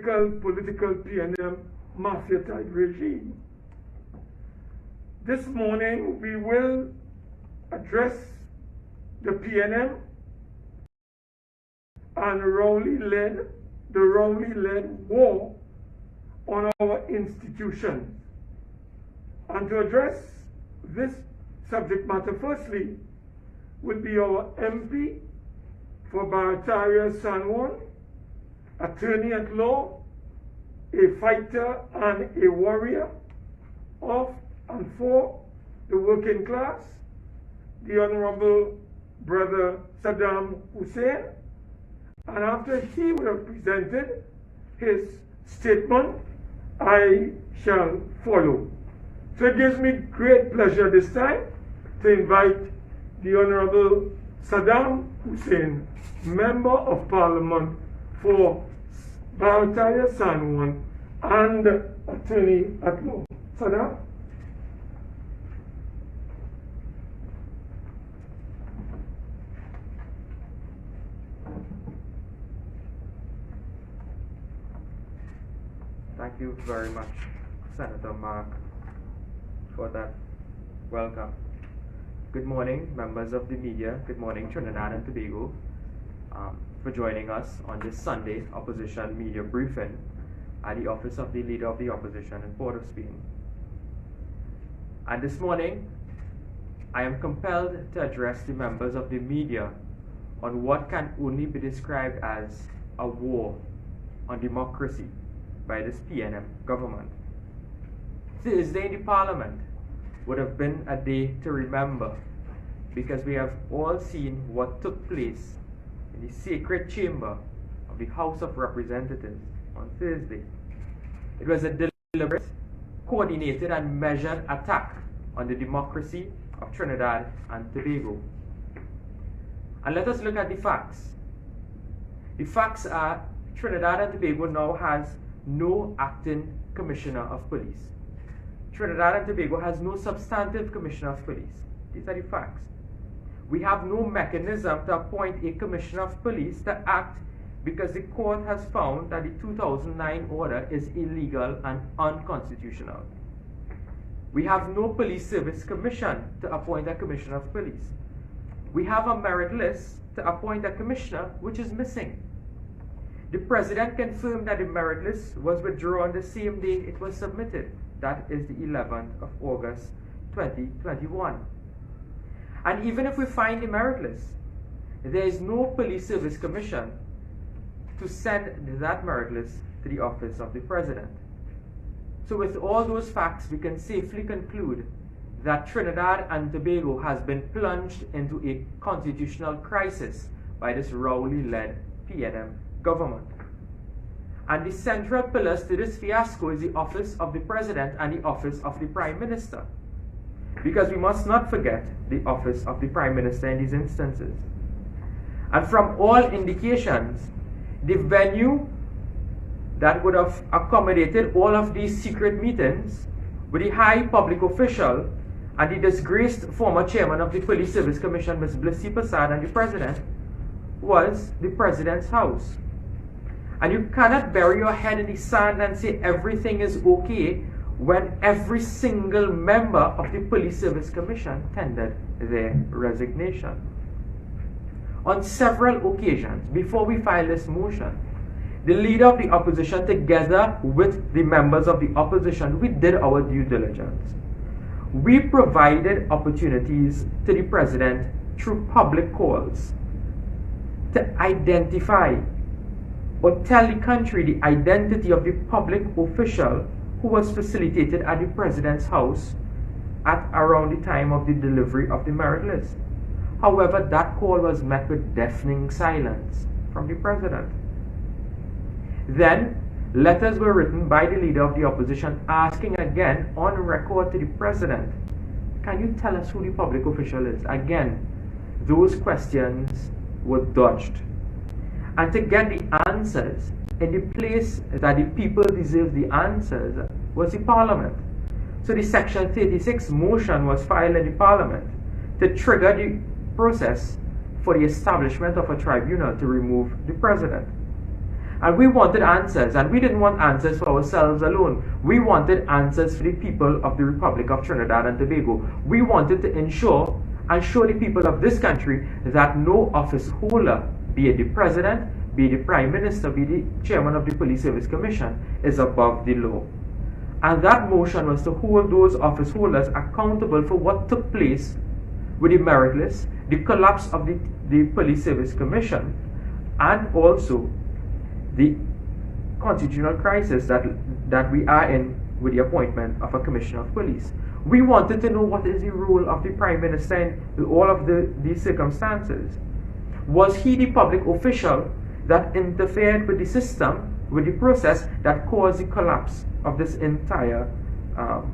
political PNM mafia type regime. This morning we will address the PNM and the Rowley-led war on our institutions. And to address this subject matter, firstly, will be our MP for Barataria San Juan, attorney at law, a fighter and a warrior of and for the working class, the Honorable Brother Saddam Hosein. And after he would have presented his statement, I shall follow. So it gives me great pleasure this time to invite the Honorable Saddam Hosein, Member of Parliament for Barataria San Juan and attorney at law. Saddam? Thank you very much, Senator Mark, for that welcome. Good morning, members of the media. Good morning, Trinidad and Tobago, for joining us on this Sunday opposition media briefing at the office of the Leader of the Opposition in Port of Spain. And this morning, I am compelled to address the members of the media on what can only be described as a war on democracy by this PNM government. Thursday in the Parliament would have been a day to remember, because we have all seen what took place in the sacred chamber of the House of Representatives on Thursday. It was a deliberate, coordinated and measured attack on the democracy of Trinidad and Tobago. And let us look at the facts. The facts are Trinidad and Tobago now has no acting commissioner of police. Trinidad and Tobago has no substantive commissioner of police. These are the facts. We have no mechanism to appoint a commissioner of police to act because the court has found that the 2009 order is illegal and unconstitutional. We have no police service commission to appoint a commissioner of police. We have a merit list to appoint a commissioner which is missing. The President confirmed that the merit list was withdrawn the same day it was submitted. That is the 11th of August 2021. And even if we find the merit list, there is no police service commission to send that merit list to the office of the President. So with all those facts, we can safely conclude that Trinidad and Tobago has been plunged into a constitutional crisis by this Rowley-led PNM government. And the central pillars to this fiasco is the office of the President and the office of the Prime Minister. Because we must not forget the office of the Prime Minister in these instances. And from all indications, the venue that would have accommodated all of these secret meetings with the high public official and the disgraced former chairman of the Police Service Commission, Ms. Blissy Prasad, and the President, was the President's house. And you cannot bury your head in the sand and say everything is okay when every single member of the Police Service Commission tendered their resignation. On several occasions, before we filed this motion, the Leader of the Opposition, together with the members of the opposition, we did our due diligence. We provided opportunities to the President through public calls to identify or tell the country the identity of the public official who was facilitated at the President's house at around the time of the delivery of the merit list. However, that call was met with deafening silence from the President. Then, letters were written by the Leader of the Opposition asking again on record to the President, can you tell us who the public official is? Again, those questions were dodged. And to get the answers in the place that the people deserve the answers was the Parliament. So the Section 36 motion was filed in the Parliament to trigger the process for the establishment of a tribunal to remove the President. And we wanted answers, and we didn't want answers for ourselves alone. We wanted answers for the people of the Republic of Trinidad and Tobago. We wanted to ensure and show the people of this country that no office holder, be it the president, be it the prime minister, be the chairman of the Police Service Commission, is above the law. And that motion was to hold those office holders accountable for what took place with the merit list, the collapse of the Police Service Commission, and also the constitutional crisis that we are in with the appointment of a commissioner of police. We wanted to know what is the role of the prime minister in all of these circumstances. Was he the public official that interfered with the system, with the process that caused the collapse of this entire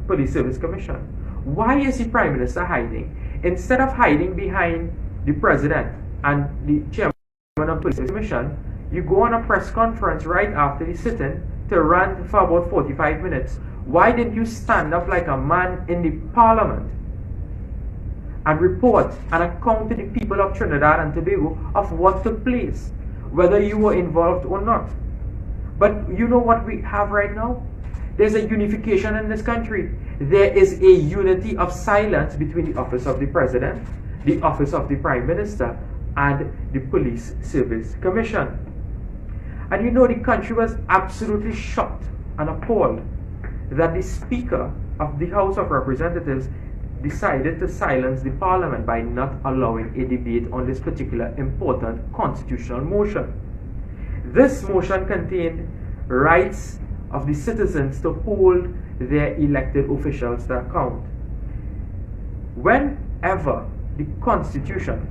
Police Service Commission? Why is the prime minister hiding? Instead of hiding behind the president and the chairman of the Police Service Commission, you go on a press conference right after the sitting to rant for about 45 minutes. Why didn't you stand up like a man in the parliament and report and account to the people of Trinidad and Tobago of what took place, whether you were involved or not? But you know what we have right now? There's a unification in this country. There is a unity of silence between the office of the president, the office of the prime minister, and the Police Service Commission. And you know, the country was absolutely shocked and appalled that the Speaker of the House of Representatives decided to silence the Parliament by not allowing a debate on this particular important constitutional motion. This motion contained rights of the citizens to hold their elected officials to account. Whenever the Constitution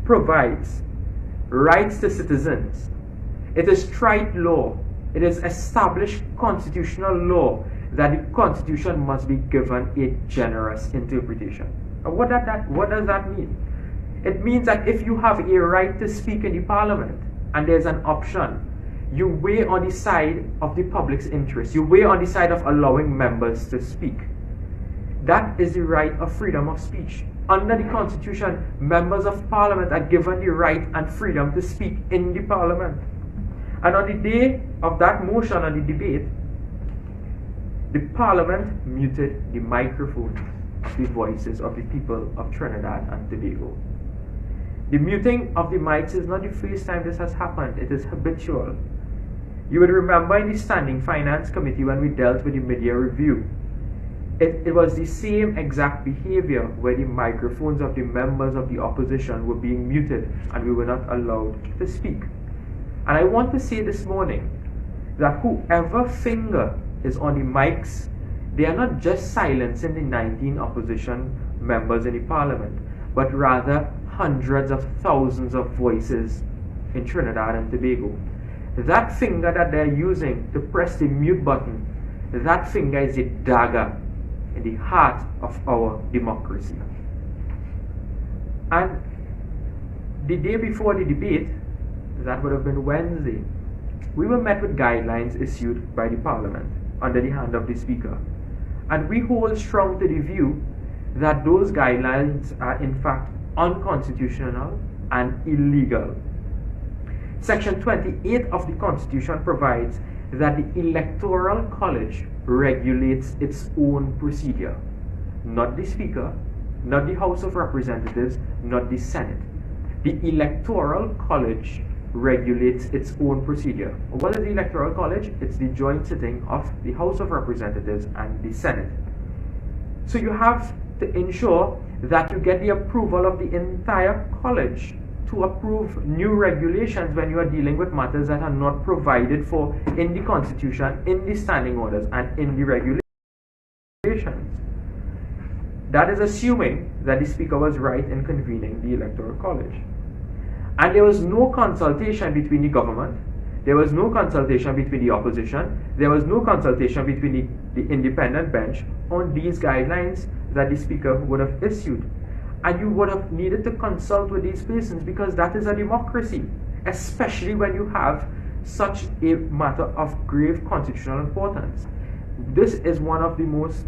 provides rights to citizens, it is trite law, it is established constitutional law that the Constitution must be given a generous interpretation. And what does that mean? It means that if you have a right to speak in the Parliament and there's an option, you weigh on the side of the public's interest, you weigh on the side of allowing members to speak. That is the right of freedom of speech. Under the Constitution, members of Parliament are given the right and freedom to speak in the Parliament. And on the day of that motion and the debate, the Parliament muted the microphones of the voices of the people of Trinidad and Tobago. The muting of the mics is not the first time this has happened. It is habitual. You would remember in the Standing Finance Committee when we dealt with the media review, it was the same exact behavior where the microphones of the members of the opposition were being muted and we were not allowed to speak. And I want to say this morning that whoever finger is on the mics, they are not just silencing the 19 opposition members in the Parliament, but rather hundreds of thousands of voices in Trinidad and Tobago. That finger that they're using to press the mute button, that finger is a dagger in the heart of our democracy. And the day before the debate, that would have been Wednesday, we were met with guidelines issued by the Parliament under the hand of the Speaker. And we hold strong to the view that those guidelines are in fact unconstitutional and illegal. Section 28 of the Constitution provides that the Electoral College regulates its own procedure, not the Speaker, not the House of Representatives, not the Senate. The Electoral College regulates its own procedure. What is the Electoral College? It's the joint sitting of the House of Representatives and the Senate. So you have to ensure that you get the approval of the entire college to approve new regulations when you are dealing with matters that are not provided for in the Constitution, in the standing orders, and in the regulations. That is assuming that the Speaker was right in convening the Electoral College. And there was no consultation between the government, there was no consultation between the opposition, there was no consultation between the independent bench on these guidelines that the Speaker would have issued. And you would have needed to consult with these persons because that is a democracy, especially when you have such a matter of grave constitutional importance. This is one of the most,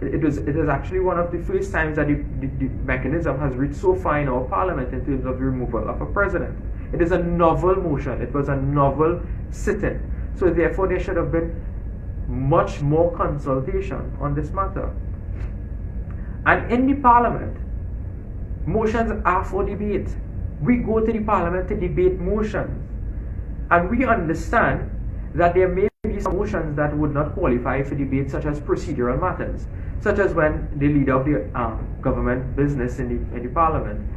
it is actually one of the first times that the mechanism has reached so far in our Parliament in terms of the removal of a president. It is a novel motion. It was a novel sit-in. So therefore there should have been much more consultation on this matter. And in the parliament, motions are for debate. We go to the parliament to debate motions. And we understand that there may be some motions that would not qualify for debate, such as procedural matters, such as when the leader of the government business in the parliament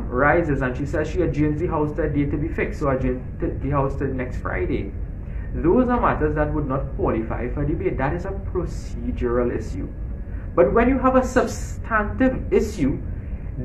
rises and she says she adjourns the house to a date to be fixed, so adjourn the house to next Friday. Those are matters that would not qualify for debate. That is a procedural issue. But when you have a substantive issue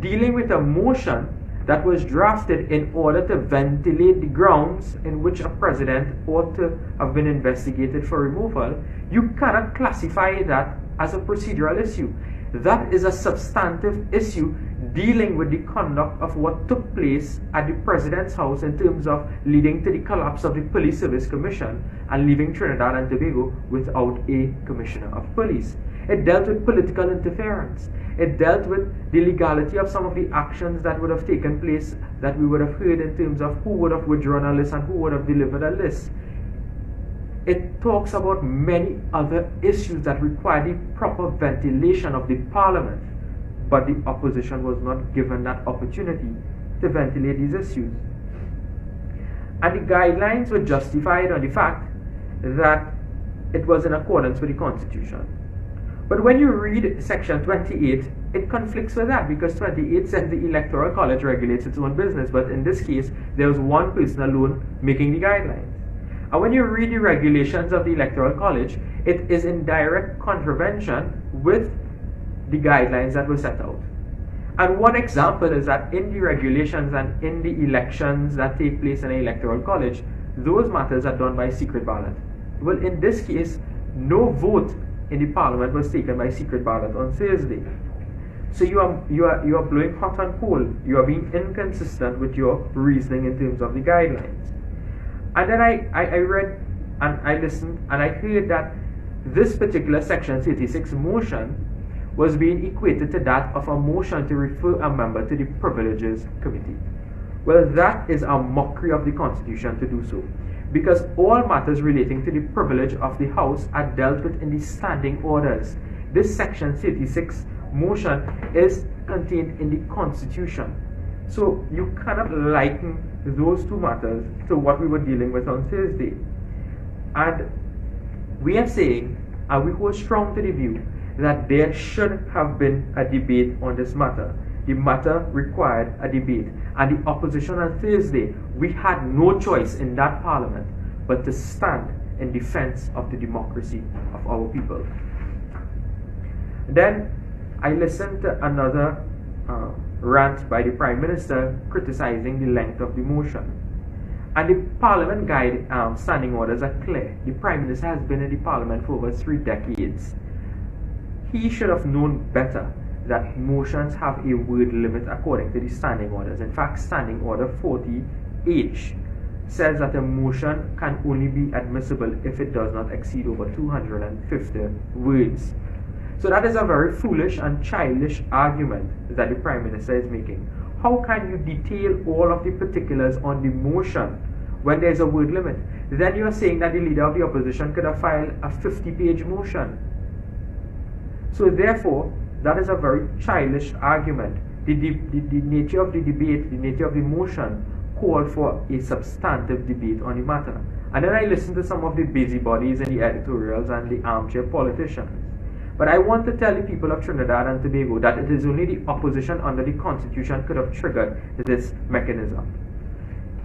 dealing with a motion that was drafted in order to ventilate the grounds in which a president ought to have been investigated for removal, you cannot classify that as a procedural issue. That is a substantive issue dealing with the conduct of what took place at the president's house in terms of leading to the collapse of the Police Service Commission and leaving Trinidad and Tobago without a commissioner of police. It dealt with political interference. It dealt with the legality of some of the actions that would have taken place that we would have heard in terms of who would have withdrawn a list and who would have delivered a list. It talks about many other issues that require the proper ventilation of the parliament, but the opposition was not given that opportunity to ventilate these issues. And the guidelines were justified on the fact that it was in accordance with the Constitution. But when you read section 28, it conflicts with that, because 28 says the Electoral College regulates its own business, but in this case, there was one person alone making the guidelines. And when you read the regulations of the Electoral College, it is in direct contravention with the guidelines that were set out. And one example is that in the regulations and in the elections that take place in the Electoral College, those matters are done by secret ballot. Well, in this case, no vote in the parliament was taken by secret ballot on Thursday. So you are blowing hot and cold. You are being inconsistent with your reasoning in terms of the guidelines. And then I read and I listened and I heard that this particular section 36 motion was being equated to that of a motion to refer a member to the Privileges Committee. Well, that is a mockery of the Constitution to do so, because all matters relating to the privilege of the House are dealt with in the standing orders. This section 36 motion is contained in the Constitution. So you cannot liken those two matters to what we were dealing with on Thursday. And we are saying, and we hold strong to the view, that there should have been a debate on this matter. The matter required a debate. And the opposition on Thursday, we had no choice in that parliament but to stand in defense of the democracy of our people. Then I listened to another rant by the Prime Minister criticizing the length of the motion. And the Parliament guide standing orders are clear. The Prime Minister has been in the Parliament for over 3 decades. He should have known better that motions have a word limit according to the standing orders. In fact, Standing Order 40H says that a motion can only be admissible if it does not exceed over 250 words. So that is a very foolish and childish argument that the Prime Minister is making. How can you detail all of the particulars on the motion when there is a word limit? Then you are saying that the leader of the opposition could have filed a 50-page motion. So therefore, that is a very childish argument. The nature of the debate, the nature of the motion, called for a substantive debate on the matter. And then I listened to some of the busybodies in the editorials and the armchair politicians. But I want to tell the people of Trinidad and Tobago that it is only the opposition under the Constitution could have triggered this mechanism.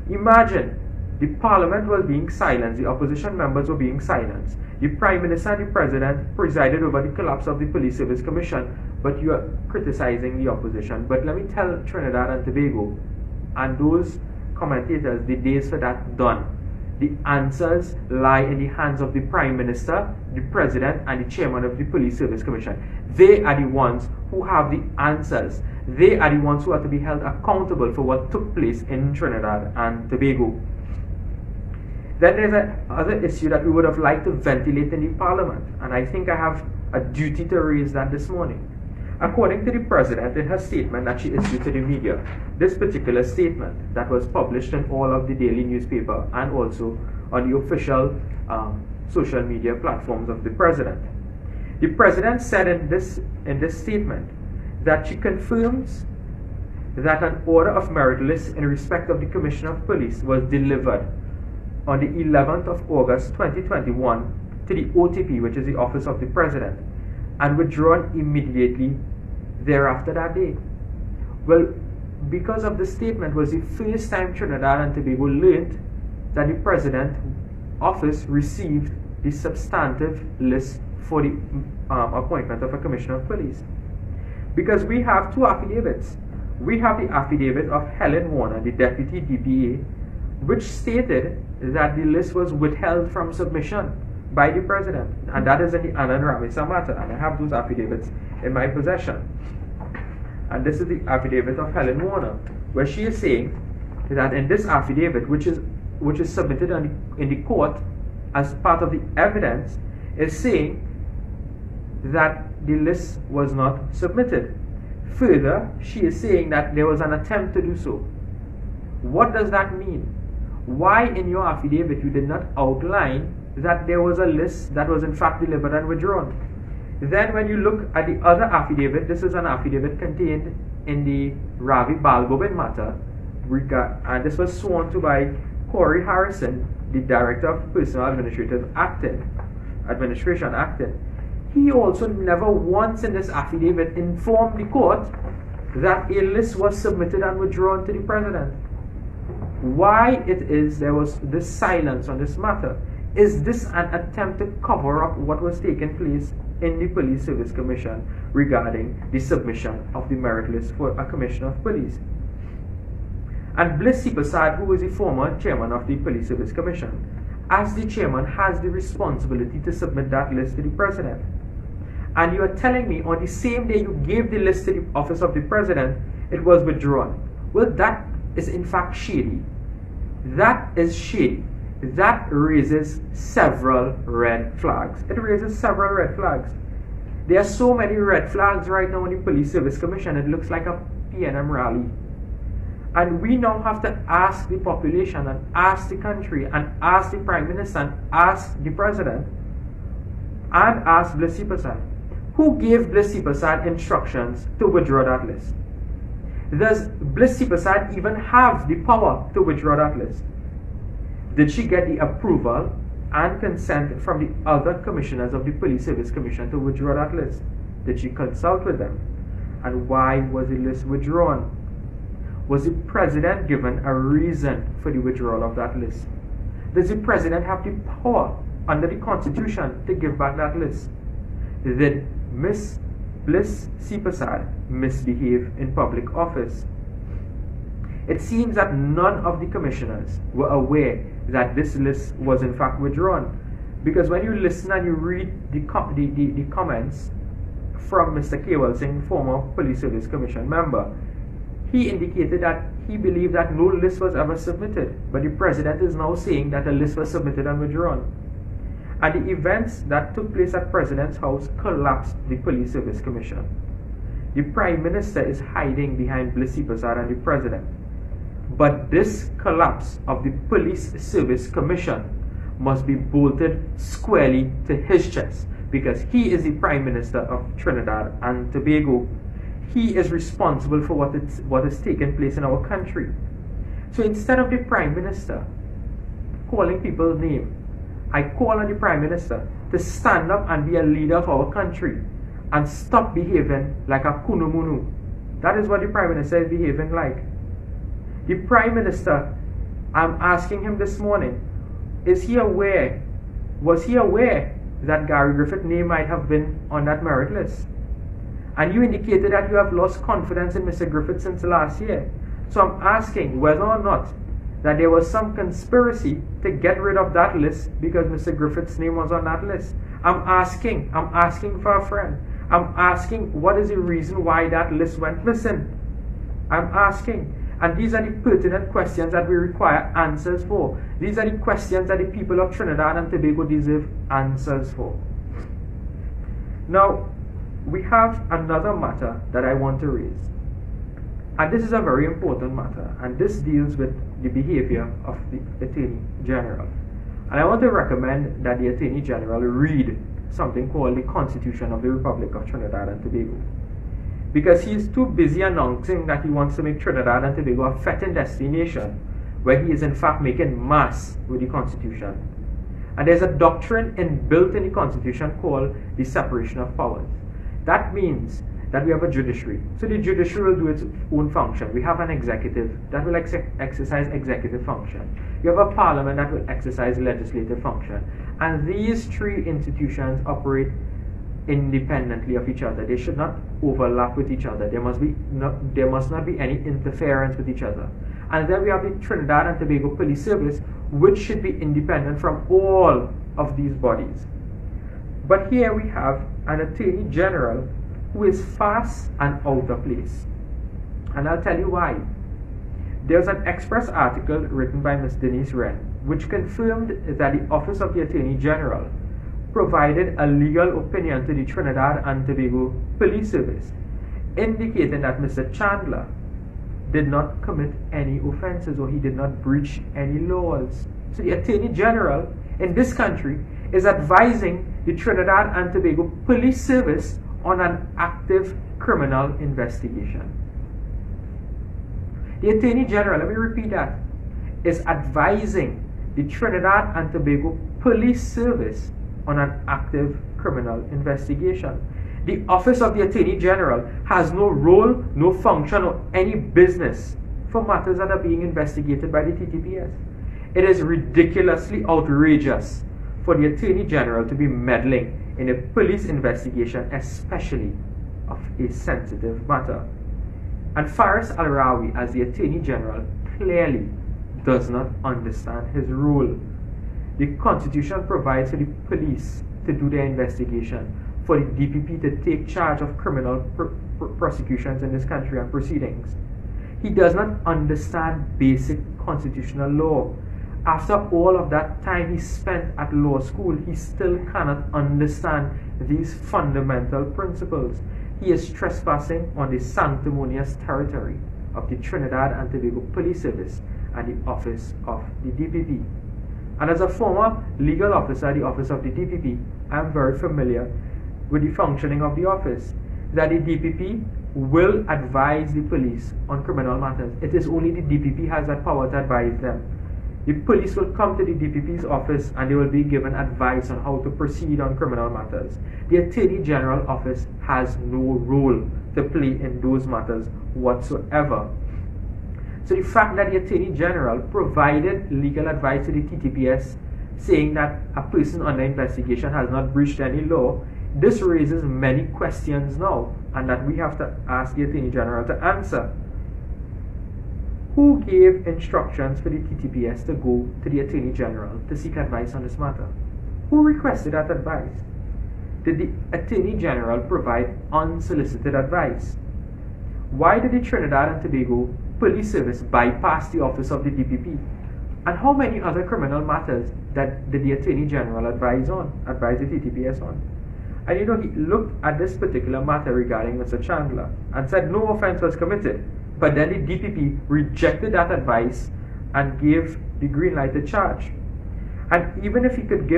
Imagine the Parliament was being silenced, the opposition members were being silenced. The Prime Minister and the President presided over the collapse of the Police Service Commission, but you are criticizing the opposition. But let me tell Trinidad and Tobago and those commentators, the days for that done. The answers lie in the hands of the Prime Minister, the President, and the Chairman of the Police Service Commission. They are the ones who have the answers. They are the ones who are to be held accountable for what took place in Trinidad and Tobago. Then there's another issue that we would have liked to ventilate in the Parliament, and I think I have a duty to raise that this morning. According to the president in her statement that she issued to the media, this particular statement that was published in all of the daily newspaper and also on the official social media platforms of the president. The president said in this statement that she confirms that an order of merit list in respect of the Commissioner of Police was delivered on the 11th of August 2021 to the OTP, which is the Office of the President, and withdrawn immediately thereafter that day. Well, because of the statement was the first time Trinidad and Tobago learned that the President Office received the substantive list for the appointment of a Commissioner of Police. Because we have two affidavits. We have the affidavit of Helen Warner, the Deputy DPA, which stated that the list was withheld from submission by the President, and that is in the Anand Ramisa matter, and I have those affidavits in my possession. And this is the affidavit of Helen Warner, where she is saying that in this affidavit, which is submitted in the court as part of the evidence, is saying that the list was not submitted. Further, she is saying that there was an attempt to do so. What does that mean? Why in your affidavit you did not outline that there was a list that was in fact delivered and withdrawn? Then when you look at the other affidavit, this is an affidavit contained in the Ravi Balgobin matter, and this was sworn to by Corey Harrison, the Director of Personal Administration Acting. He also never once in this affidavit informed the court that a list was submitted and withdrawn to the President. Why it is there was this silence on this matter? Is this an attempt to cover up what was taking place in the Police Service Commission regarding the submission of the merit list for a Commissioner of Police? And Bliss Prasad, who is the former chairman of the Police Service Commission, as the chairman has the responsibility to submit that list to the President. And you are telling me on the same day you gave the list to the Office of the President, it was withdrawn. Well, that is in fact shady. That is shady. That raises several red flags. It raises several red flags. There are so many red flags right now in the Police Service Commission, it looks like a PNM rally. And we now have to ask the population and ask the country and ask the Prime Minister and ask the President and ask Bliss Prasad. Who gave Bliss Prasad instructions to withdraw that list? Does Bliss Prasad even have the power to withdraw that list? Did she get the approval and consent from the other commissioners of the Police Service Commission to withdraw that list? Did she consult with them? And why was the list withdrawn? Was the President given a reason for the withdrawal of that list? Does the President have the power under the Constitution to give back that list? Did Miss Bliss Prasad misbehave in public office? It seems that none of the commissioners were aware that this list was in fact withdrawn, because when you listen and you read the comments from Mr. Kewal Singh, former Police Service Commission member, he indicated that he believed that no list was ever submitted, but the President is now saying that a list was submitted and withdrawn. And the events that took place at President's house collapsed the Police Service Commission. The Prime Minister is hiding behind Bliss Prasad and the President. But this collapse of the Police Service Commission must be bolted squarely to his chest, because he is the Prime Minister of Trinidad and Tobago. He is responsible for what is taking place in our country. So instead of the Prime Minister calling people's name, I call on the Prime Minister to stand up and be a leader of our country and stop behaving like a kunumunu. That is what the Prime Minister is behaving like. The Prime Minister, I'm asking him this morning, was he aware that Gary Griffith's name might have been on that merit list? And you indicated that you have lost confidence in Mr. Griffith since last year. So I'm asking whether or not that there was some conspiracy to get rid of that list because Mr. Griffith's name was on that list. I'm asking for a friend. I'm asking what is the reason why that list went missing. I'm asking. And these are the pertinent questions that we require answers for. These are the questions that the people of Trinidad and Tobago deserve answers for. Now, we have another matter that I want to raise. And this is a very important matter, and this deals with the behavior of the Attorney General. And I want to recommend that the Attorney General read something called the Constitution of the Republic of Trinidad and Tobago. Because he is too busy announcing that he wants to make Trinidad and Tobago a fetting destination, where he is in fact making mass with the Constitution. And there's a doctrine inbuilt in the Constitution called the separation of powers. That means that we have a judiciary. So the judiciary will do its own function. We have an executive that will exercise executive function. You have a parliament that will exercise legislative function. And these three institutions operate independently of each other. They should not overlap with each other. There must not be any interference with each other. And then we have the Trinidad and Tobago Police Service, which should be independent from all of these bodies. But here we have an Attorney General who is fast and out of place. And I'll tell you why. There's an Express article written by Ms. Denise Wren, which confirmed that the Office of the Attorney General provided a legal opinion to the Trinidad and Tobago Police Service, indicating that Mr. Chandler did not commit any offenses or he did not breach any laws. So the Attorney General in this country is advising the Trinidad and Tobago Police Service on an active criminal investigation. The Attorney General, let me repeat that, is advising the Trinidad and Tobago Police Service on an active criminal investigation. The Office of the Attorney General has no role, no function, or any business for matters that are being investigated by the TTPS. It is ridiculously outrageous for the Attorney General to be meddling in a police investigation, especially of a sensitive matter. And Faris Al-Rawi, as the Attorney General, clearly does not understand his role. The Constitution provides for the police to do their investigation, for the DPP to take charge of criminal prosecutions in this country and proceedings. He does not understand basic constitutional law. After all of that time he spent at law school, he still cannot understand these fundamental principles. He is trespassing on the sanctimonious territory of the Trinidad and Tobago Police Service and the office of the DPP. And as a former legal officer at the office of the DPP, I am very familiar with the functioning of the office, that the DPP will advise the police on criminal matters. It is only the DPP has that power to advise them. The police will come to the DPP's office and they will be given advice on how to proceed on criminal matters. The Attorney General office has no role to play in those matters whatsoever. So the fact that the Attorney General provided legal advice to the TTPS saying that a person under investigation has not breached any law, this raises many questions now, and that we have to ask the Attorney General to answer. Who gave instructions for the TTPS to go to the Attorney General to seek advice on this matter? Who requested that advice? Did the Attorney General provide unsolicited advice? Why did the Trinidad and Tobago Police Service bypass the office of the DPP? And how many other criminal matters did the Attorney General advise the TTPS on? And he looked at this particular matter regarding Mr. Chandler and said no offense was committed. But then the DPP rejected that advice and gave the green light to charge. And even if he could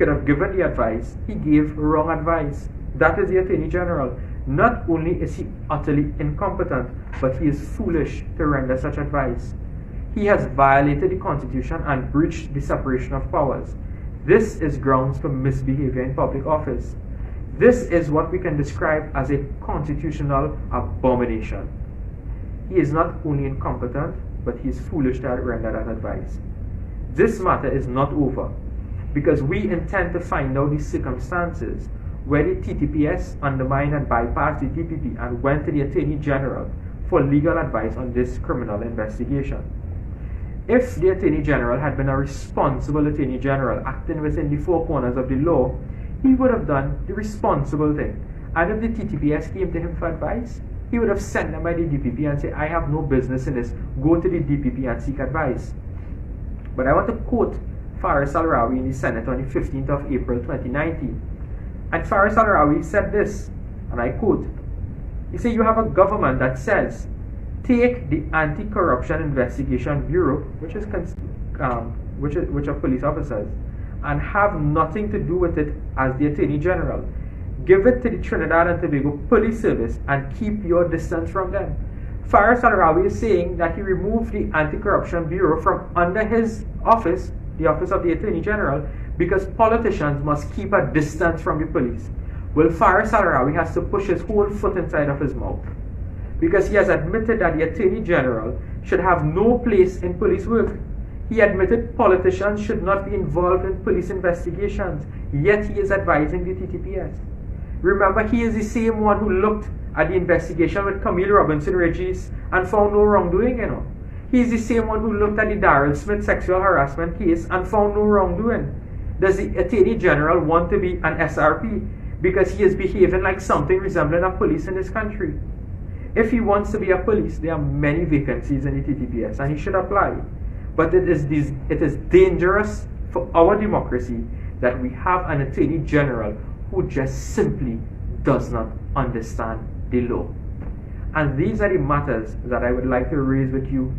have given the advice, he gave wrong advice. That is the Attorney General. Not only is he utterly incompetent, but he is foolish to render such advice. He has violated the Constitution and breached the separation of powers. This is grounds for misbehavior in public office. This is what we can describe as a constitutional abomination. He is not only incompetent, but he is foolish to render that advice. This matter is not over, because we intend to find out the circumstances where the TTPS undermined and bypassed the DPP and went to the Attorney General for legal advice on this criminal investigation. If the Attorney General had been a responsible Attorney General acting within the four corners of the law, he would have done the responsible thing. And if the TTPS came to him for advice, he would have sent them by the DPP and say, I have no business in this, go to the DPP and seek advice. But I want to quote Faris Al-Rawi in the Senate on the 15th of April 2019. And Faris al-Rawi said this, and I quote, he said, you have a government that says, take the Anti-Corruption Investigation Bureau, which are police officers, and have nothing to do with it as the Attorney General. Give it to the Trinidad and Tobago Police Service and keep your distance from them. Faris al-Rawi is saying that he removed the Anti-Corruption Bureau from under his office, the office of the Attorney General, because politicians must keep a distance from the police. Well, Faris al-Rawi has to push his whole foot inside of his mouth, because he has admitted that the Attorney General should have no place in police work. He admitted politicians should not be involved in police investigations, yet he is advising the TTPS. Remember, he is the same one who looked at the investigation with Camille Robinson Regis and found no wrongdoing, He is the same one who looked at the Darrell Smith sexual harassment case and found no wrongdoing. Does the Attorney General want to be an SRP because he is behaving like something resembling a police in this country? If he wants to be a police, there are many vacancies in the TTPS and he should apply. But it is dangerous for our democracy that we have an Attorney General who just simply does not understand the law. And these are the matters that I would like to raise with you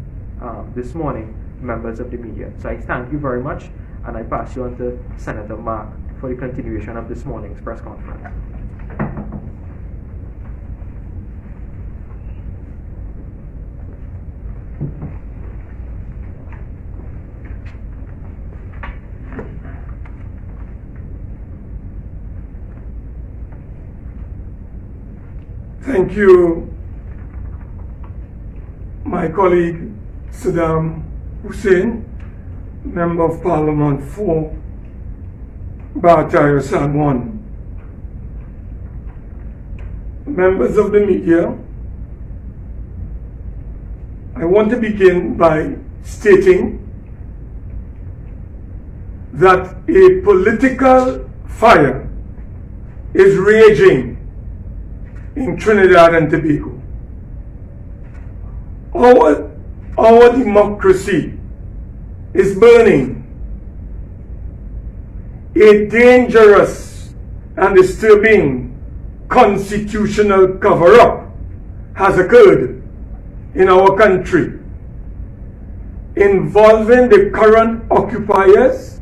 this morning, members of the media. So I thank you very much, and I pass you on to Senator Mark for the continuation of this morning's press conference. Thank you, my colleague Saddam Hosein, Member of Parliament for Bartire San Juan. Members of the media, I want to begin by stating that a political fire is raging in Trinidad and Tobago. Our democracy is burning. A dangerous and disturbing constitutional cover-up has occurred in our country, involving the current occupiers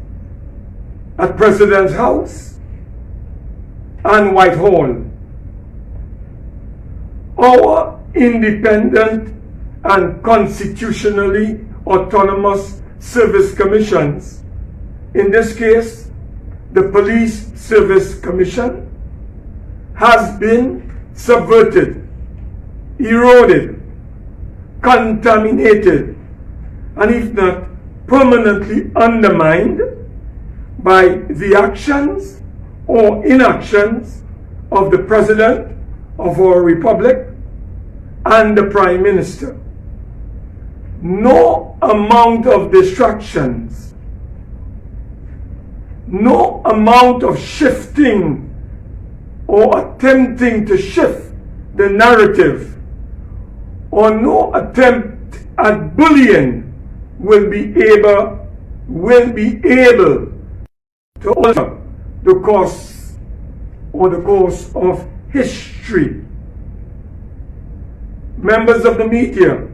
at President's House and Whitehall. Our independent and constitutionally autonomous service commissions, in this case, the Police Service Commission, has been subverted, eroded, contaminated, and if not permanently undermined by the actions or inactions of the President of our Republic and the Prime Minister. No amount of distractions, no amount of shifting or attempting to shift the narrative, or no attempt at bullying will be able to alter the course of history. Members of the media,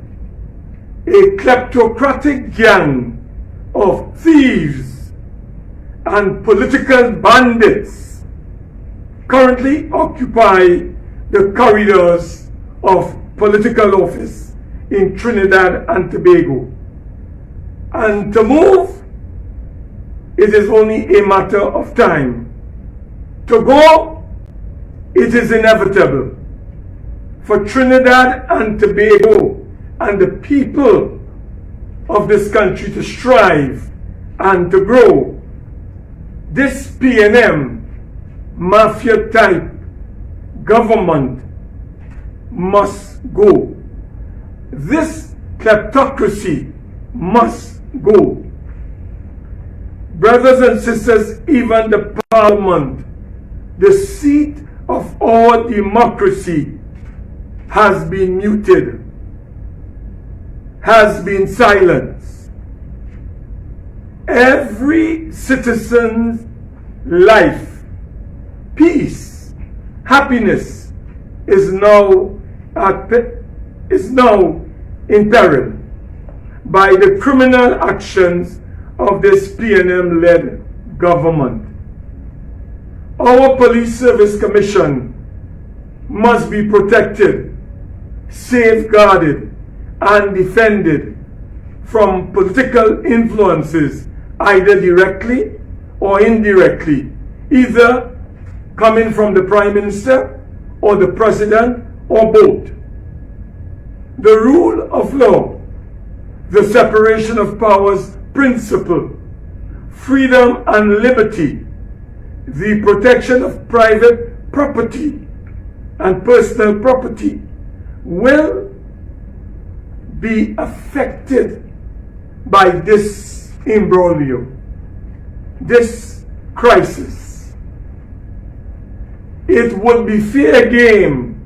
a kleptocratic gang of thieves and political bandits currently occupy the corridors of political office in Trinidad and Tobago. And to move, it is only a matter of time. To go, it is inevitable. For Trinidad and Tobago and the people of this country to strive and to grow, this PNM mafia type government must go. This kleptocracy must go. Brothers and sisters, even the Parliament, the seat of our democracy, has been muted, has been silenced. Every citizen's life peace, happiness is now in peril by the criminal actions of this PNM-led government. Our Police Service Commission must be protected, safeguarded, and defended from political influences, either directly or indirectly, either coming from the Prime Minister or the President or both. The rule of law, the separation of powers principle, freedom and liberty, the protection of private property and personal property will be affected by this imbroglio, this crisis. It would be fair game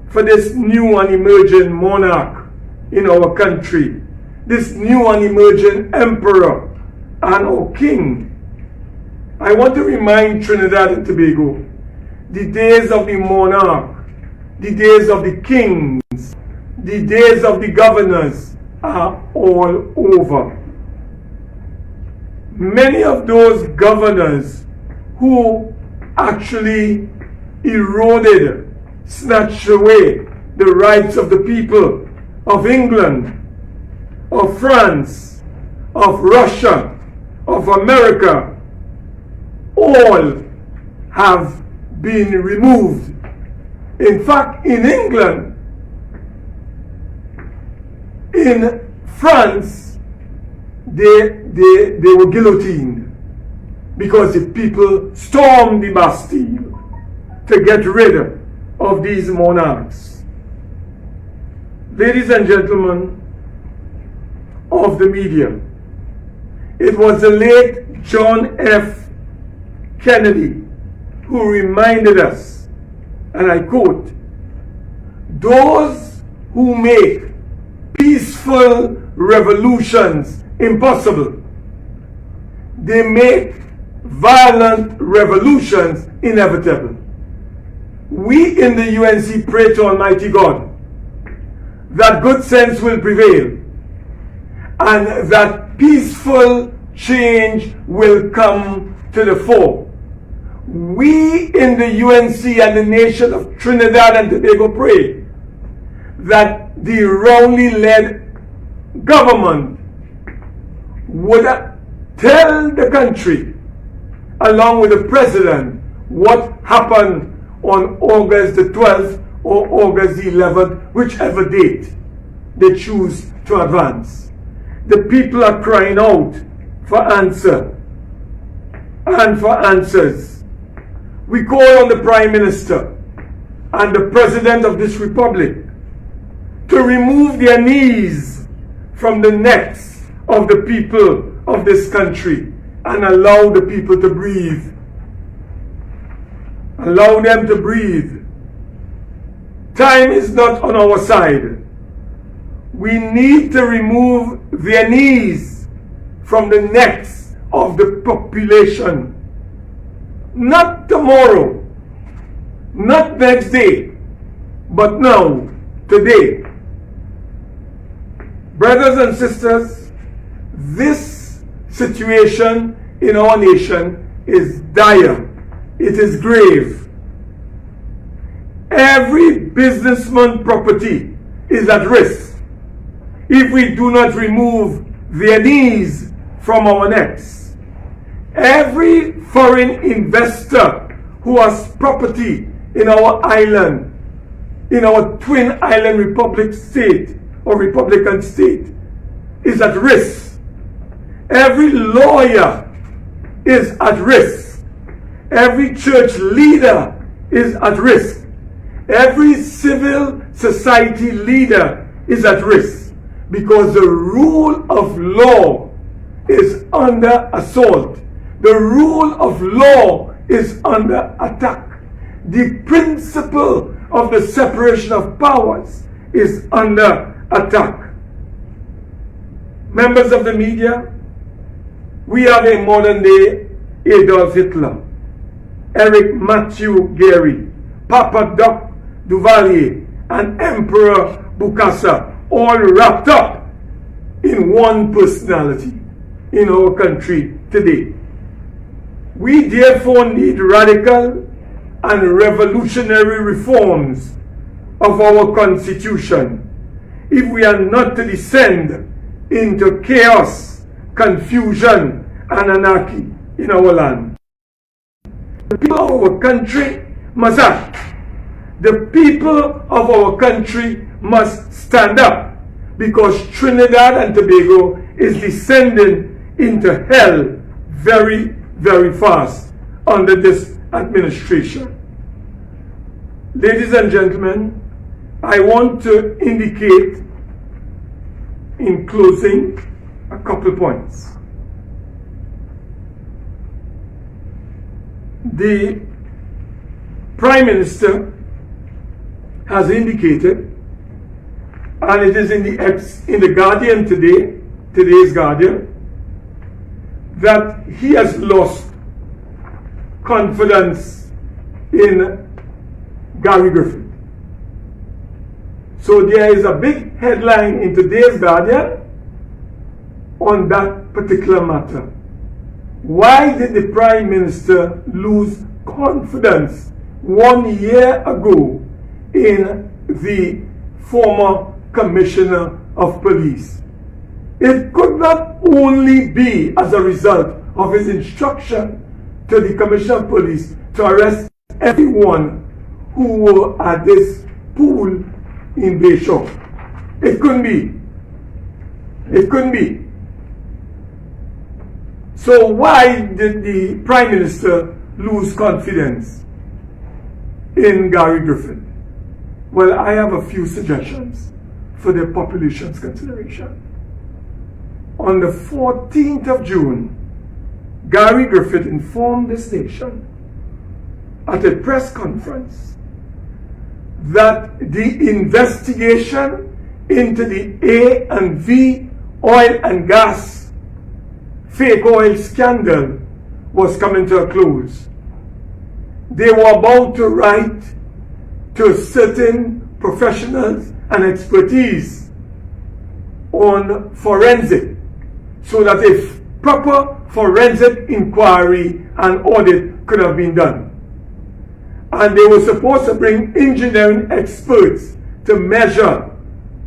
for this new and emerging monarch in our country, this new and emerging emperor and our king. I want to remind Trinidad and Tobago, the days of the monarch, the days of the kings, the days of the governors are all over. Many of those governors who actually eroded, snatched away the rights of the people of England, of France, of Russia, of America, all have been removed. In fact, in England, in France, they were guillotined because the people stormed the Bastille to get rid of these monarchs. Ladies and gentlemen of the media, it was the late John F. Kennedy who reminded us, and I quote, "Those who make peaceful revolutions impossible, they make violent revolutions inevitable." We in the UNC pray to Almighty God that good sense will prevail and that peaceful change will come to the fore. We in the UNC and the nation of Trinidad and Tobago pray that the wrongly led government would tell the country, along with the president, what happened on August the 12th or August the 11th, whichever date they choose to advance. The people are crying out for answer and for answers. We call on the Prime Minister and the President of this Republic to remove their knees from the necks of the people of this country and allow the people to breathe. Allow them to breathe. Time is not on our side. We need to remove their knees from the necks of the population. Not tomorrow, not next day, but now, today. Brothers and sisters, this situation in our nation is dire. It is grave. Every businessman's property is at risk if we do not remove their knees from our necks. Every foreign investor who has property in our island, in our twin island republic state or republican state, is at risk. Every lawyer is at risk. Every church leader is at risk. Every civil society leader is at risk because the rule of law is under assault. The rule of law is under attack. The principle of the separation of powers is under attack. Members of the media, we have a modern day Adolf Hitler. Eric Matthew Gary, Papa Doc Duvalier, and Emperor Bukasa, all wrapped up in one personality in our country today. We therefore need radical and revolutionary reforms of our Constitution if we are not to descend into chaos, confusion, and anarchy in our land. The people of our country must act. The people of our country must stand up, because Trinidad and Tobago is descending into hell very, very fast under this administration. Ladies and gentlemen, I want to indicate in closing a couple of points. The Prime Minister has indicated, and it is in the Guardian today, today's Guardian, that he has lost confidence in Gary Griffith. So there is a big headline in today's Guardian on that particular matter. Why did the Prime Minister lose confidence 1 year ago in the former Commissioner of Police? It could not only be as a result of his instruction to the Commissioner of Police to arrest everyone who were at this pool in Bayshore. It couldn't be. It couldn't be. So why did the Prime Minister lose confidence in Gary Griffith? Well, I have a few suggestions for the population's consideration. On the 14th of June, Gary Griffith informed this nation at a press conference that the investigation into the A&V oil and gas fake oil scandal was coming to a close. They were about to write to certain professionals and expertise on forensic, so that a proper forensic inquiry and audit could have been done. And they were supposed to bring engineering experts to measure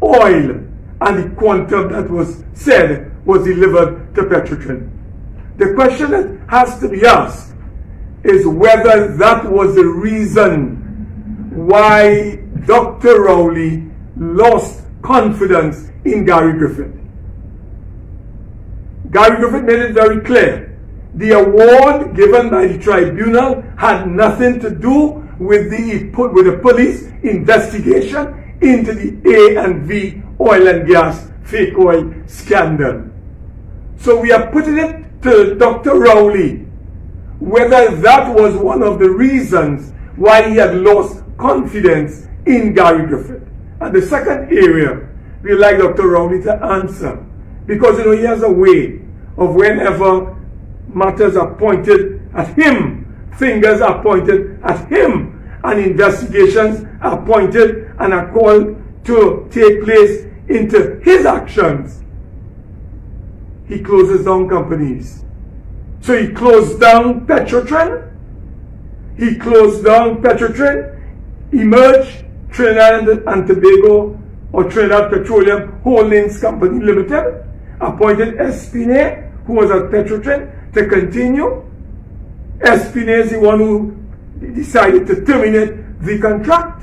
oil and the quantum that was said was delivered to Petrotrin. The question that has to be asked is whether that was the reason why Dr. Rowley lost confidence in Gary Griffith. Gary Griffith made it very clear. The award given by the tribunal had nothing to do with the police investigation into the A&V oil and gas fake oil scandal. So we are putting it to Dr. Rowley whether that was one of the reasons why he had lost confidence in Gary Griffith. And the second area we'd like Dr. Rowley to answer, because he has a way of whenever matters are pointed at him, fingers are pointed at him, and investigations are pointed and are called to take place into his actions, he closes down companies. So he closed down Petrotrin, Emerge Trinidad and Tobago, or Trinidad Petroleum Holdings Company Limited, appointed Espine, who was at Petrotrin, to continue. Espine is the one who decided to terminate the contract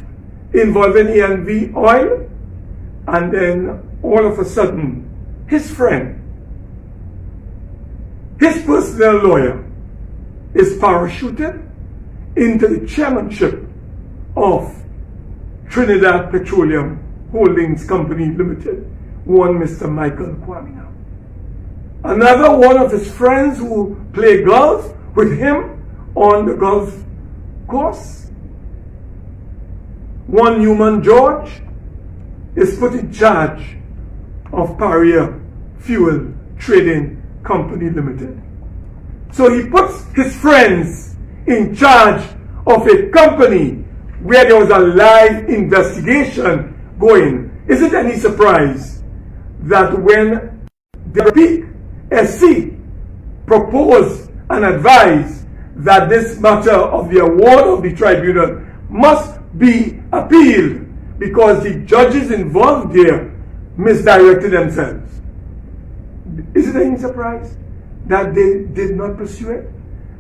involving A&V oil, and then all of a sudden, his friend, his personal lawyer, is parachuted into the chairmanship of Trinidad Petroleum Holdings Company Limited, one Mr. Michael Kwamina. Another one of his friends who play golf with him on the golf course, one Newman George, is put in charge of Paria Fuel Trading Company Limited. So he puts his friends in charge of a company where there was a live investigation going. Is it any surprise that when the Peak SC proposed and advised that this matter of the award of the tribunal must be appealed because the judges involved there misdirected themselves? Is it any surprise that they did not pursue it?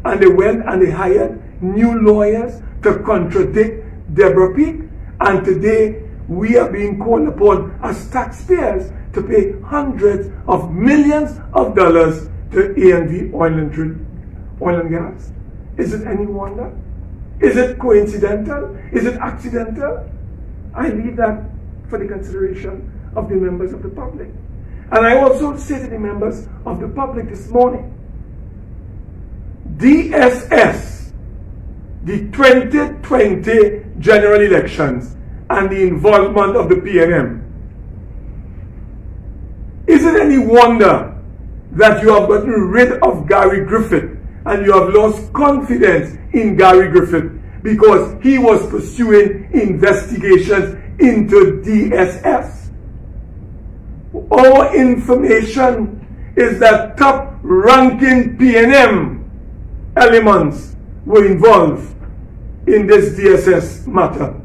And they went and they hired new lawyers to contradict Deborah Peak, and today we are being called upon as taxpayers to pay hundreds of millions of dollars to A&V oil and gas. Is it any wonder? Is it coincidental? Is it accidental? I leave that for the consideration of the members of the public. And I also say to the members of the public this morning, DSS, the 2020 general elections and the involvement of the PNM. Is it any wonder that you have gotten rid of Gary Griffith and you have lost confidence in Gary Griffith because he was pursuing investigations into DSS? Our information is that top-ranking PNM elements were involved in this DSS matter.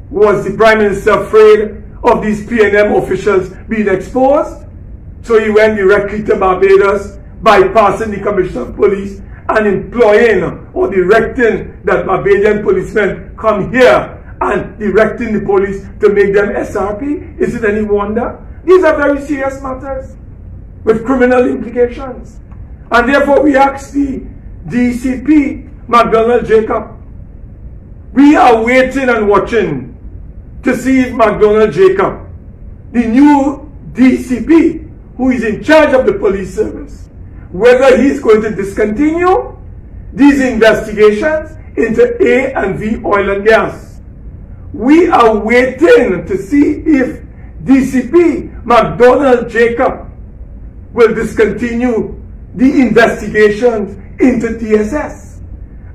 Was the Prime Minister afraid of these PNM officials being exposed? So he went directly to Barbados, bypassing the Commissioner of Police and employing or directing that Barbadian policemen come here and directing the police to make them SRP? Is it any wonder? These are very serious matters with criminal implications. And therefore we ask the DCP, McDonald Jacob, we are waiting and watching to see if McDonald Jacob, the new DCP, who is in charge of the police service, whether he's going to discontinue these investigations into A&V oil and gas. We are waiting to see if DCP McDonald Jacob will discontinue the investigations into DSS.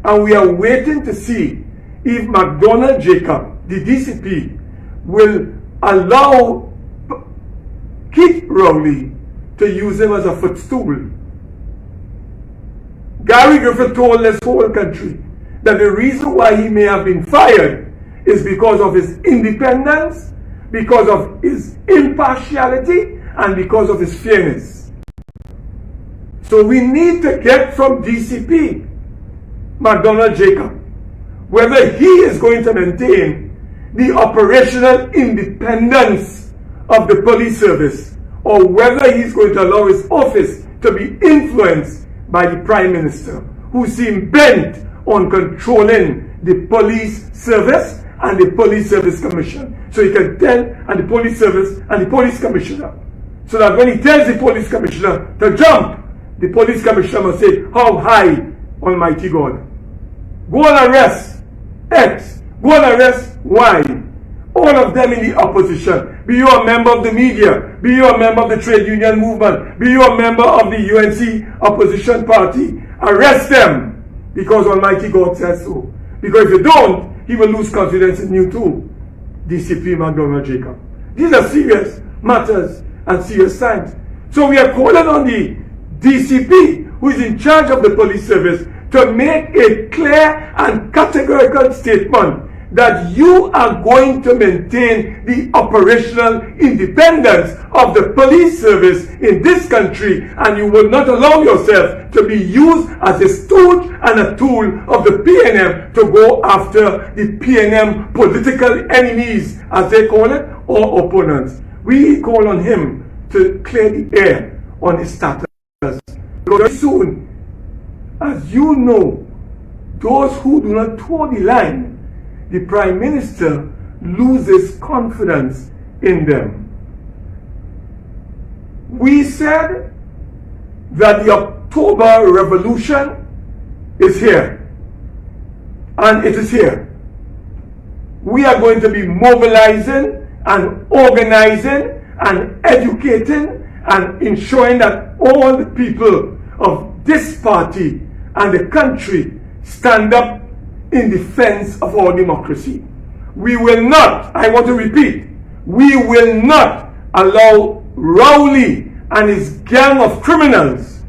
And we are waiting to see if McDonald Jacob, the DCP, will allow Keith Rowley to use him as a footstool. Gary Griffith told this whole country that the reason why he may have been fired is because of his independence, because of his impartiality, and because of his fairness. So we need to get from DCP McDonald Jacob whether he is going to maintain the operational independence of the police service or whether he's going to allow his office to be influenced by the Prime Minister, who seems bent on controlling the police service and the Police Service Commission. So he can tell and the police service and the police commissioner. So that when he tells the police commissioner to jump, the police commissioner must say, how high, Almighty God? Go and arrest X. Go and arrest Y. All of them in the opposition. Be you a member of the media, be you a member of the trade union movement, be you a member of the UNC opposition party, arrest them because Almighty God says so. Because if you don't, he will lose confidence in you too, DCP McDonald Jacob. These are serious matters and serious signs. So we are calling on the DCP, who is in charge of the police service, to make a clear and categorical statement that you are going to maintain the operational independence of the police service in this country, and you will not allow yourself to be used as a stooge and a tool of the PNM to go after the PNM political enemies, as they call it, or opponents. We call on him to clear the air on his status. Because very soon, as you know, those who do not toe the line, the Prime Minister loses confidence in them. We said that the October Revolution is here, and it is here. We are going to be mobilizing and organizing and educating and ensuring that all the people of this party and the country stand up in defense of our democracy. We will not, I want to repeat, we will not allow Rowley and his gang of criminals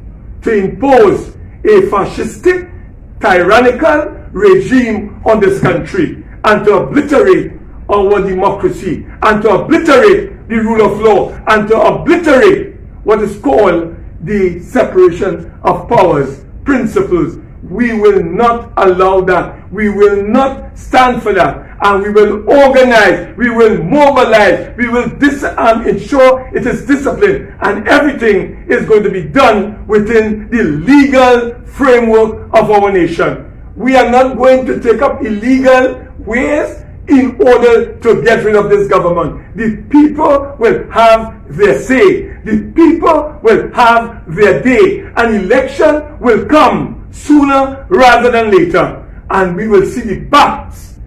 to impose a fascistic, tyrannical regime on this country and to obliterate our democracy and to obliterate the rule of law and to obliterate what is called the separation of powers principles. We will not allow that. We will not stand for that. And we will organize, we will mobilize, we will ensure it is disciplined, and everything is going to be done within the legal framework of our nation. We are not going to take up illegal ways in order to get rid of this government. The people will have their say. The people will have their day. An election will come sooner rather than later. And we will see the backs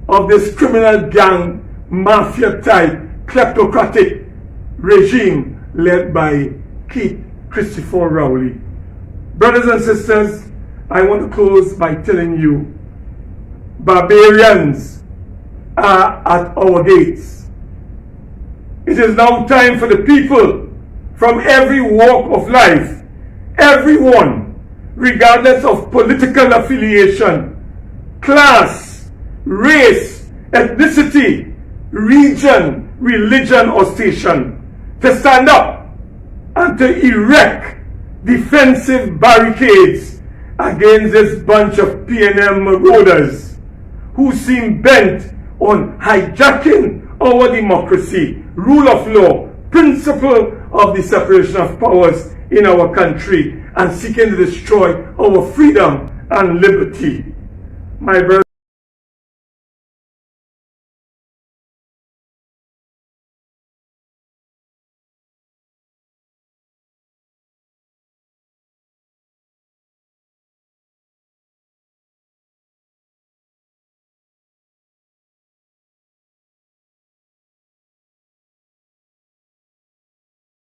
of this criminal gang, mafia type, kleptocratic regime led by Keith Christopher Rowley. Brothers and sisters, I want to close by telling you, barbarians are at our gates. It is now time for the people from every walk of life, everyone, regardless of political affiliation, class, race, ethnicity, region, religion, or station, to stand up and to erect defensive barricades against this bunch of PNM marauders who seem bent on hijacking our democracy, rule of law, principle of the separation of powers in our country, and seeking to destroy our freedom and liberty. My brothers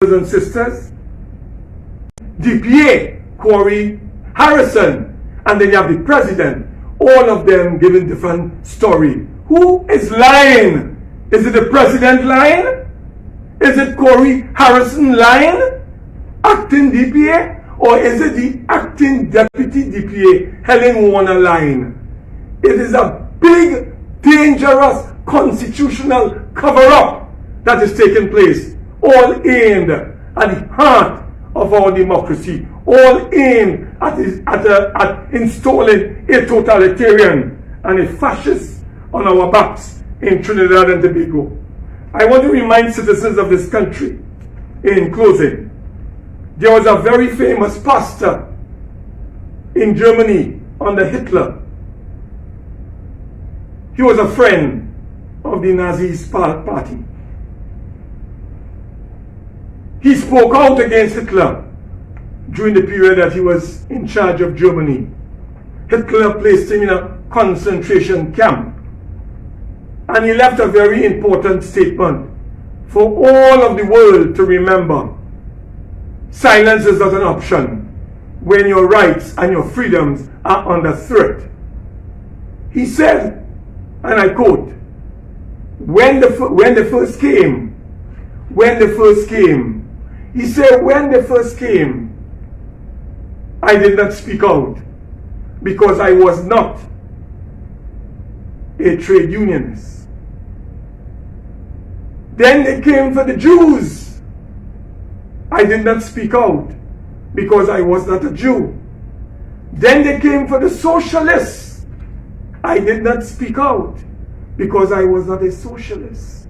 and sisters, DPA, Corey, Harrison, and then you have the president, all of them giving different story. Who is lying? Is it the president lying? Is it Corey Harrison lying, acting DPA? Or is it the acting deputy DPA, Helen Warner, lying? It is a big, dangerous constitutional cover-up that is taking place, all aimed at the heart of our democracy, all aimed at installing a totalitarian and a fascist on our backs in Trinidad and Tobago. I want to remind citizens of this country, in closing, there was a very famous pastor in Germany under Hitler. He was a friend of the Nazi party. He spoke out against Hitler during the period that he was in charge of Germany. Hitler placed him in a concentration camp. And he left a very important statement for all of the world to remember. Silence is not an option when your rights and your freedoms are under threat. He said, and I quote, when the first came, he said, when they first came, I did not speak out because I was not a trade unionist. Then they came for the Jews. I did not speak out because I was not a Jew. Then they came for the socialists. I did not speak out because I was not a socialist.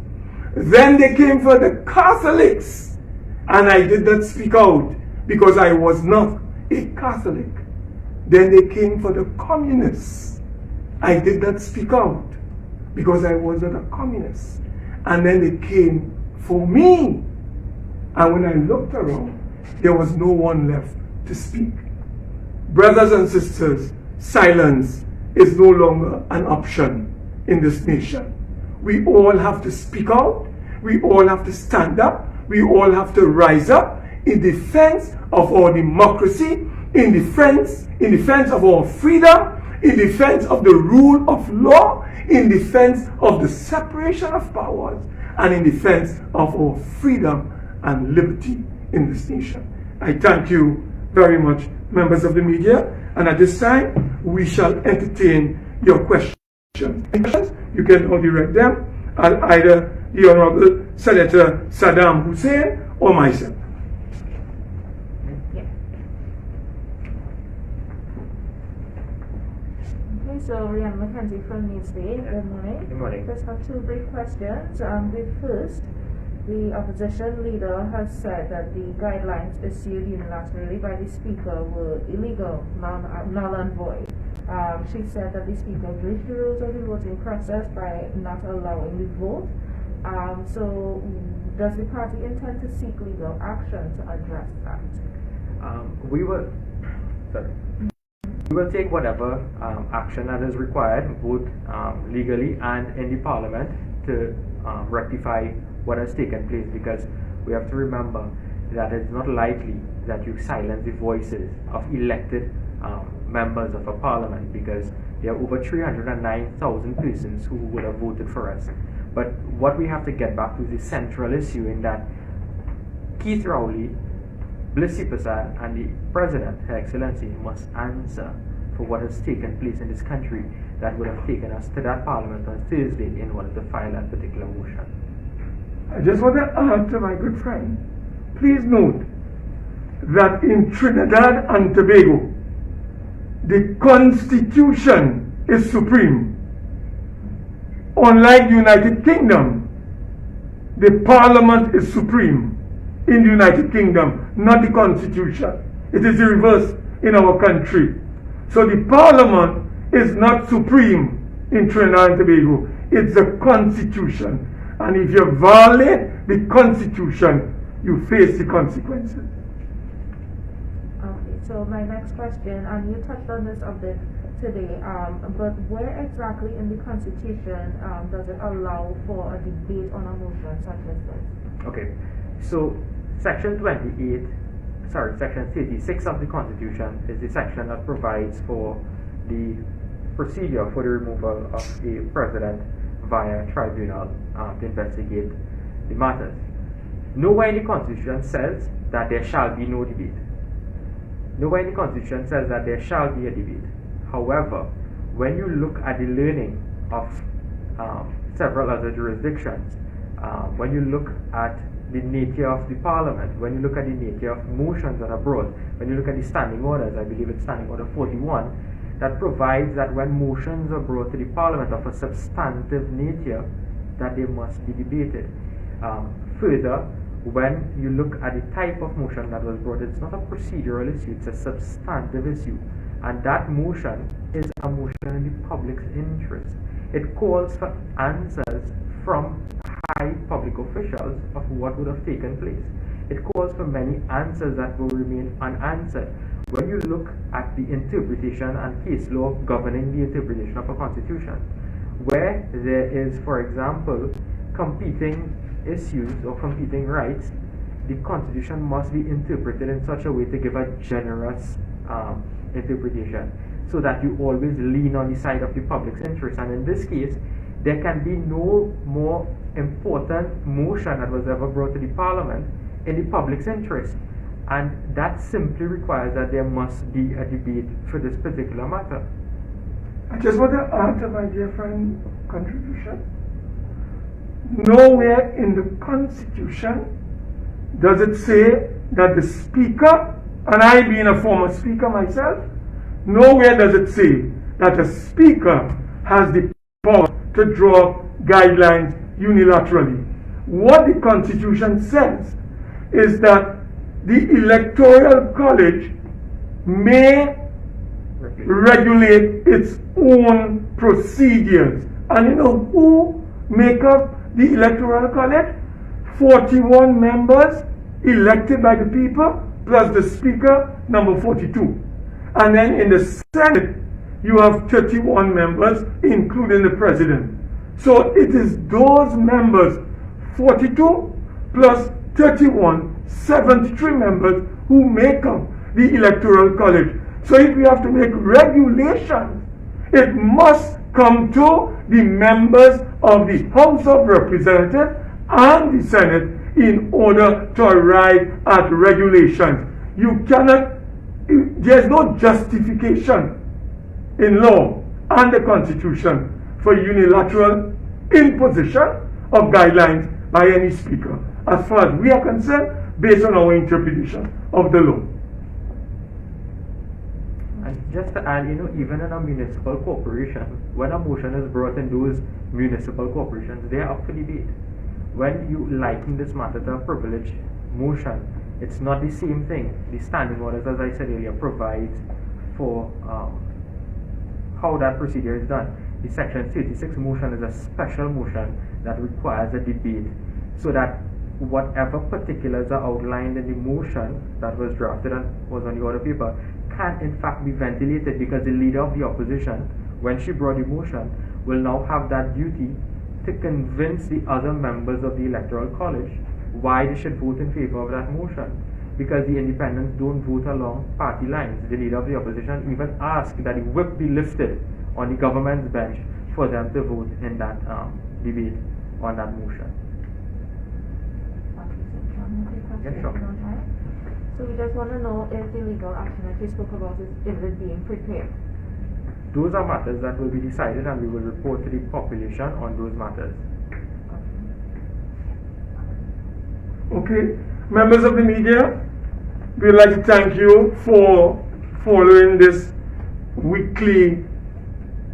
Then they came for the Catholics. And I did not speak out because I was not a Catholic. Then they came for the communists. I did not speak out because I was not a communist. And then they came for me. And when I looked around, there was no one left to speak. Brothers and sisters, silence is no longer an option in this nation. We all have to speak out. We all have to stand up. We all have to rise up in defense of our democracy, in defense of our freedom, in defense of the rule of law, in defense of the separation of powers, and in defense of our freedom and liberty in this nation. I thank you very much, members of the media, and at this time, we shall entertain your questions. You can all direct them at either the Honorable Senator Saddam Hosein or myself. So, Rian McKenzie from Newsday. Good morning. Good morning. Just have two brief questions. The first, the opposition leader has said that the guidelines issued unilaterally by the Speaker were illegal, null and void. She said that the Speaker breached the rules of the voting process by not allowing the vote. So, does the party intend to seek legal action to address that? We will take whatever action that is required, both legally and in the Parliament, to rectify what has taken place, because we have to remember that it's not likely that you silence the voices of elected members of a Parliament, because there are over 309,000 persons who would have voted for us. But what we have to get back to is the central issue, in that Keith Rowley, Blissy Prasad, and the President, Her Excellency, must answer for what has taken place in this country that would have taken us to that Parliament on Thursday in order to file that particular motion. I just want to add to my good friend, please note that in Trinidad and Tobago, the Constitution is supreme. Unlike the United Kingdom, the Parliament is supreme in the United Kingdom, not the Constitution. It is the reverse in our country. So the Parliament is not supreme in Trinidad and Tobago. It's the Constitution. And if you violate the Constitution, you face the consequences. Okay, so my next question, and you touched on this a bit today, but where exactly in the Constitution does it allow for a debate on a motion such as this? Okay, so Section 36 of the Constitution is the section that provides for the procedure for the removal of a president via tribunal to investigate the matters. Nowhere in the Constitution says that there shall be no debate. Nowhere in the Constitution says that there shall be a debate. However, when you look at the learning of several other jurisdictions, when you look at the nature of the Parliament, when you look at the nature of motions that are brought, when you look at the standing orders, I believe it's Standing Order 41, that provides that when motions are brought to the Parliament of a substantive nature, that they must be debated. Further, when you look at the type of motion that was brought, it's not a procedural issue, it's a substantive issue. And that motion is a motion in the public's interest. It calls for answers from high public officials of what would have taken place. It calls for many answers that will remain unanswered. When you look at the interpretation and case law governing the interpretation of a constitution, where there is, for example, competing issues or competing rights, the constitution must be interpreted in such a way to give a generous interpretation, so that you always lean on the side of the public's interest. And in this case, there can be no more important motion that was ever brought to the Parliament in the public's interest. And that simply requires that there must be a debate for this particular matter. I just want to add to my dear friend's contribution. Nowhere in the Constitution does it say that the Speaker, and I being a former Speaker myself, nowhere does it say that a Speaker has the power to draw guidelines unilaterally. What the Constitution says is that the Electoral College may regulate its own procedures. And you know who make up the Electoral College? 41 members elected by the people, plus the Speaker, number 42. And then in the Senate, you have 31 members, including the President. So it is those members, 42 plus 31, 73 members, who make up the Electoral College. So if we have to make regulations It must come to the members of the House of Representatives and the Senate in order to arrive at regulations. You cannot, there's no justification in law and the Constitution for unilateral imposition of guidelines by any speaker, as far as we are concerned, based on our interpretation of the law. And just to add, even in a municipal corporation, when a motion is brought in those municipal corporations, they are up for debate. When you liken this matter to a privileged motion, it's not the same thing. The standing orders, as I said earlier, provides for how that procedure is done. The Section 36 motion is a special motion that requires a debate, so that whatever particulars are outlined in the motion that was drafted and was on the order paper can in fact be ventilated, because the leader of the opposition, when she brought the motion, will now have that duty to convince the other members of the Electoral College why they should vote in favor of that motion, because the independents don't vote along party lines. The leader of the opposition even asked that the whip be lifted on the government's bench for them to vote in that debate on that motion. Yeah, sure. So we just want to know if the legal action that we spoke about is it being prepared. Those are matters that will be decided, and we will report to the population on those matters. Okay, members of the media, we'd like to thank you for following this weekly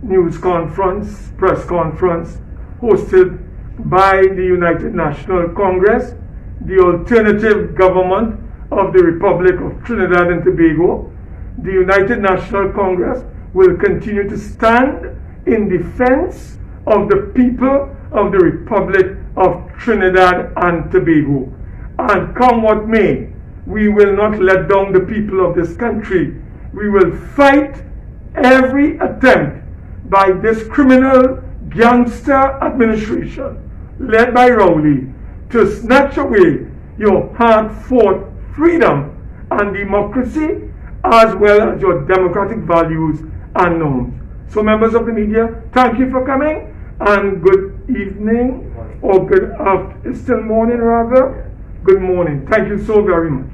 news conference, press conference, hosted by the United National Congress, the alternative government of the Republic of Trinidad and Tobago. The United National Congress will continue to stand in defense of the people of the Republic of Trinidad and Tobago. And come what may, we will not let down the people of this country. We will fight every attempt by this criminal gangster administration led by Rowley to snatch away your hard-fought freedom and democracy, as well as your democratic values and norms. So members of the media, thank you for coming, and good evening, or good afternoon, it's still morning rather. Good morning. Thank you so very much.